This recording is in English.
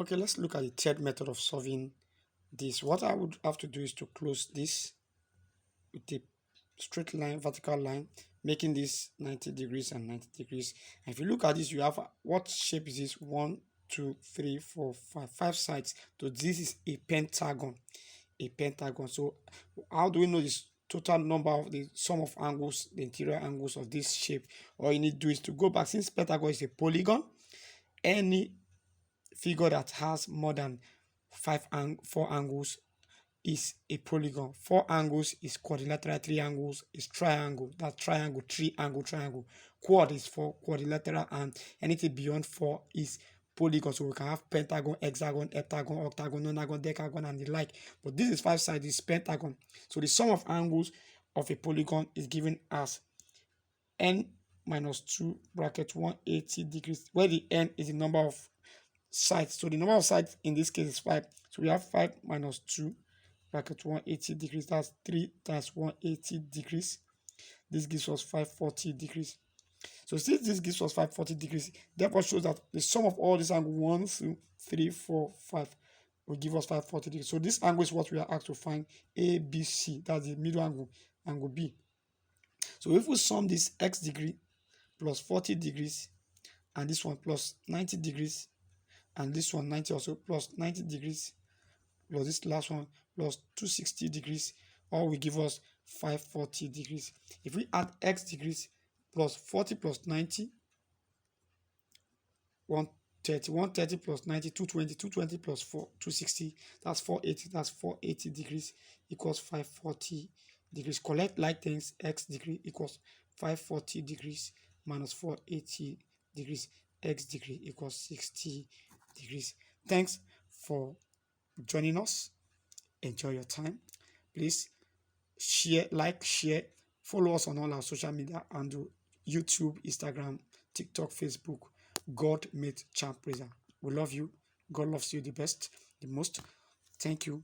Okay, let's look at the third method of solving this. What I would have to do is to close this with a straight line, vertical line, making this 90 degrees and 90 degrees. And if you look at this, you have what shape is this? 1, 2, 3, 4, 5, 5 sides. So this is a pentagon. A pentagon. So how do we know this total number of the sum of angles, the interior angles of this shape? All you need to do is to go back. Since pentagon is a polygon, any figure that has more than 4 angles is a polygon. 4 angles is quadrilateral, 3 angles is triangle. That triangle, triangle. Quad is for quadrilateral, and anything beyond 4 is polygon. So we can have pentagon, hexagon, heptagon, octagon, nonagon, decagon, and the like. But this is 5 sides, is pentagon. So the sum of angles of a polygon is given as n minus 2 bracket 180 degrees, where the n is the number of sides. So the number of sides in this case is 5. So we have 5 minus 2 bracket 180 degrees. That's 3 times 180 degrees. This gives us 540 degrees. So since this gives us 540 degrees, therefore shows that the sum of all these angles 1, 2, 3, 4, 5 will give us 540 degrees. So this angle is what we are asked to find, ABC. That's the middle angle, angle B. So if we sum this x degree plus 40 degrees and this one plus 90 degrees and this one 90 also plus 90 degrees plus this last one plus 260 degrees, all will give us 540 degrees. If we add x degrees plus 40 plus 90, 130, 130 plus 90, 220, 220 plus 4, 260, that's 480, that's 480 degrees equals 540 degrees. Collect like things, x degree equals 540 degrees minus 480 degrees, x degree equals 60 degrees. Thanks for joining us. Enjoy your time. Please share, share, follow us on all our social media and YouTube, Instagram, TikTok, Facebook. God made Champ Praiser. We love you. God loves you the best, the most. Thank you.